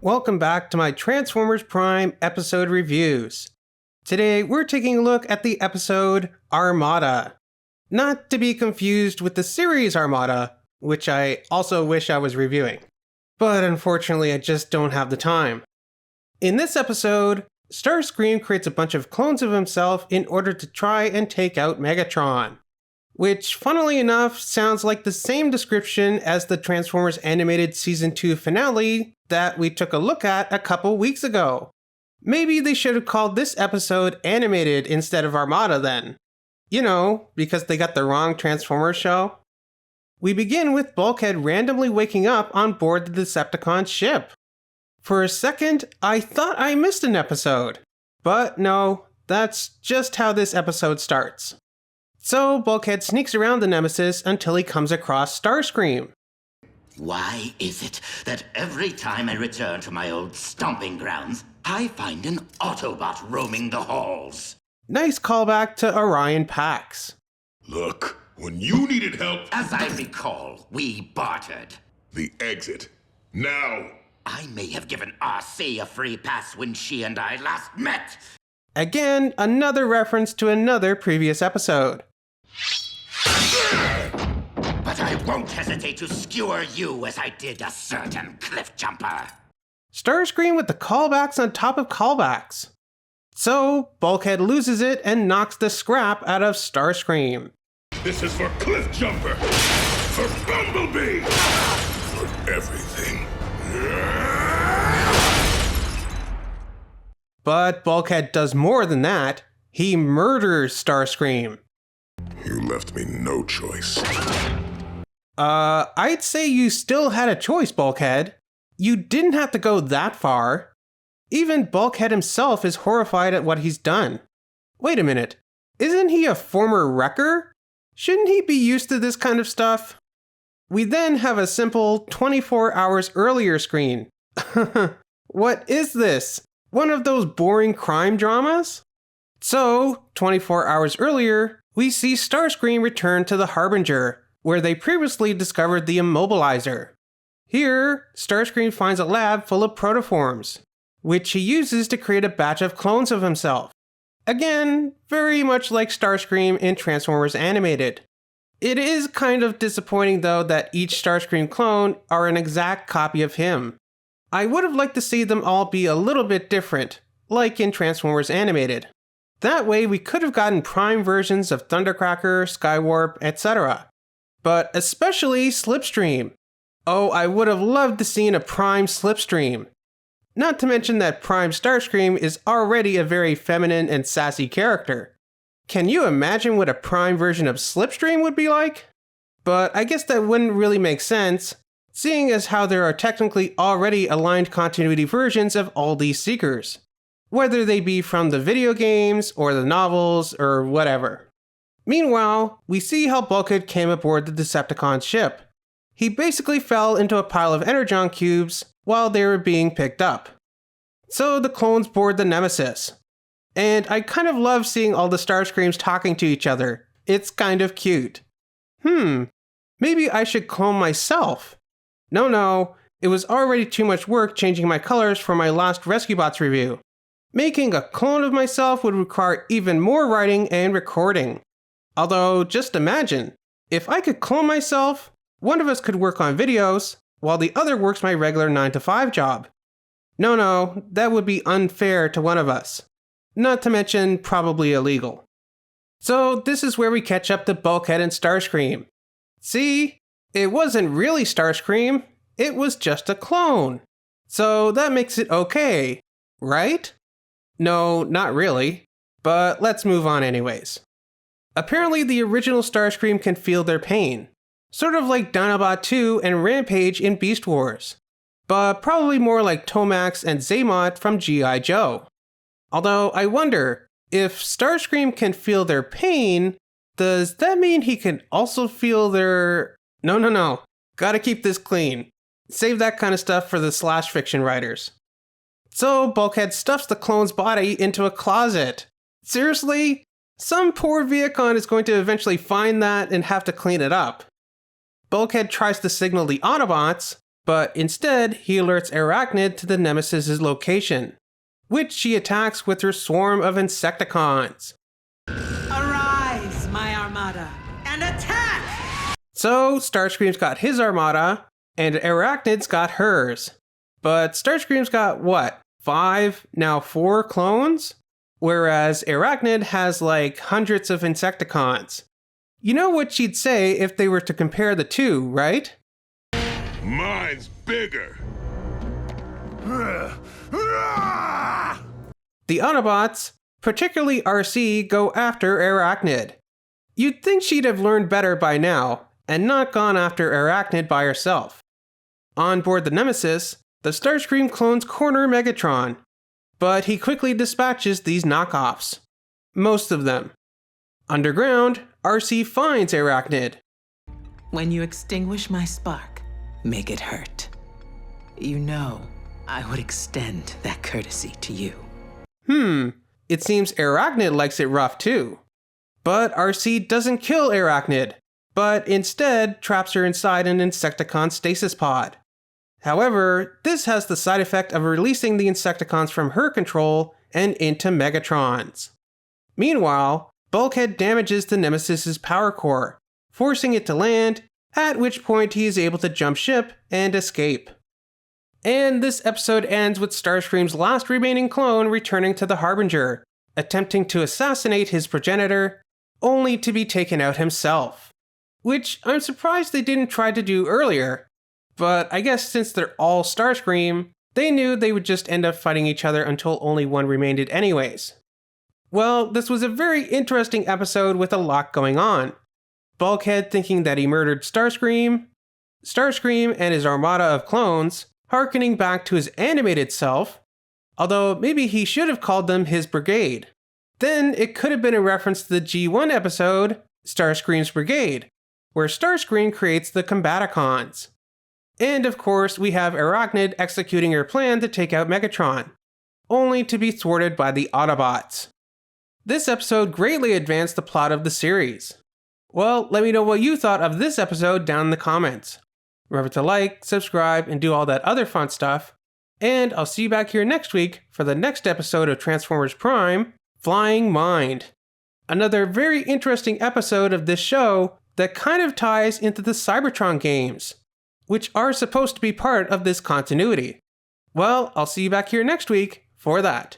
welcome back to my Transformers Prime episode reviews. Today we're taking a look at the episode Armada. Not to be confused with the series Armada, which I also wish I was reviewing. But unfortunately I just don't have the time. In this episode, Starscream creates a bunch of clones of himself in order to try and take out Megatron. Which, funnily enough, sounds like the same description as the Transformers Animated Season 2 finale that we took a look at a couple weeks ago. Maybe they should have called this episode Animated instead of Armada then. You know, because they got the wrong Transformers show. We begin with Bulkhead randomly waking up on board the Decepticon ship. For a second, I thought I missed an episode. But no, that's just how this episode starts. So Bulkhead sneaks around the Nemesis until he comes across Starscream. Why is it that every time I return to my old stomping grounds, I find an Autobot roaming the halls? Nice callback to Orion Pax. Look, when you needed help... As I recall, we bartered. The exit. Now! I may have given RC a free pass when she and I last met. Again, another reference to another previous episode. But I won't hesitate to skewer you as I did a certain cliff jumper. Starscream with the callbacks on top of callbacks. So, Bulkhead loses it and knocks the scrap out of Starscream. This is for Cliff Jumper! For Bumblebee! For everything. But Bulkhead does more than that. He murders Starscream. You left me no choice. I'd say you still had a choice, Bulkhead. You didn't have to go that far. Even Bulkhead himself is horrified at what he's done. Wait a minute, isn't he a former wrecker? Shouldn't he be used to this kind of stuff? We then have a simple 24 hours earlier screen. What is this? One of those boring crime dramas? So, 24 hours earlier, we see Starscream return to the Harbinger, where they previously discovered the Immobilizer. Here, Starscream finds a lab full of protoforms, which he uses to create a batch of clones of himself. Again, very much like Starscream in Transformers Animated. It is kind of disappointing though that each Starscream clone are an exact copy of him. I would have liked to see them all be a little bit different, like in Transformers Animated. That way we could have gotten prime versions of Thundercracker, Skywarp, etc. But especially Slipstream. Oh, I would have loved to see a prime Slipstream. Not to mention that prime Starscream is already a very feminine and sassy character. Can you imagine what a prime version of Slipstream would be like? But I guess that wouldn't really make sense, seeing as how there are technically already aligned continuity versions of all these Seekers. Whether they be from the video games, or the novels, or whatever. Meanwhile, we see how Bulkhead came aboard the Decepticon ship. He basically fell into a pile of Energon cubes while they were being picked up. So the clones board the Nemesis. And I kind of love seeing all the Starscreams talking to each other. It's kind of cute. Maybe I should clone myself. No, it was already too much work changing my colors for my last Rescue Bots review. Making a clone of myself would require even more writing and recording. Although, just imagine, if I could clone myself, one of us could work on videos, while the other works my regular 9-to-5 job. No, that would be unfair to one of us. Not to mention, probably illegal. So this is where we catch up to Bulkhead and Starscream. See? It wasn't really Starscream, it was just a clone. So that makes it okay, right? No, not really, but let's move on anyways. Apparently the original Starscream can feel their pain, sort of like Dinobot 2 and Rampage in Beast Wars, but probably more like Tomax and Zaymot from G.I. Joe. Although I wonder, if Starscream can feel their pain, does that mean he can also feel their... No, gotta keep this clean. Save that kind of stuff for the slash fiction writers. So Bulkhead stuffs the clone's body into a closet. Seriously? Some poor Viacon is going to eventually find that and have to clean it up. Bulkhead tries to signal the Autobots, But instead, he alerts Arachnid to the Nemesis' location, which she attacks with her swarm of Insecticons. Arise, my Armada, and attack! So, Starscream's got his Armada, and Arachnid's got hers. But Starscream's got what? 5, now 4 clones? Whereas Arachnid has like hundreds of Insecticons. You know what she'd say if they were to compare the two, right? Mine's bigger. The Autobots, particularly RC, go after Arachnid. You'd think she'd have learned better by now, and not gone after Arachnid by herself. On board the Nemesis, the Starscream clones corner Megatron, but he quickly dispatches these knockoffs. Most of them. Underground, RC finds Arachnid. When you extinguish my spark, make it hurt. You know, I would extend that courtesy to you. It seems Arachnid likes it rough too. But RC doesn't kill Arachnid, but instead traps her inside an Insecticon stasis pod. However, this has the side effect of releasing the Insecticons from her control and into Megatrons. Meanwhile, Bulkhead damages the Nemesis' power core, forcing it to land, at which point he is able to jump ship and escape. And this episode ends with Starscream's last remaining clone returning to the Harbinger, attempting to assassinate his progenitor, only to be taken out himself. Which I'm surprised they didn't try to do earlier, but I guess since they're all Starscream, they knew they would just end up fighting each other until only one remained anyways. Well, this was a very interesting episode with a lot going on. Bulkhead thinking that he murdered Starscream, Starscream and his armada of clones, harkening back to his animated self, although maybe he should have called them his brigade. Then it could have been a reference to the G1 episode, Starscream's Brigade, where Starscream creates the Combaticons. And of course, we have Arachnid executing her plan to take out Megatron, only to be thwarted by the Autobots. This episode greatly advanced the plot of the series. Well, let me know what you thought of this episode down in the comments. Remember to like, subscribe, and do all that other fun stuff. And I'll see you back here next week for the next episode of Transformers Prime, Flying Mind. Another very interesting episode of this show that kind of ties into the Cybertron games, which are supposed to be part of this continuity. Well, I'll see you back here next week for that.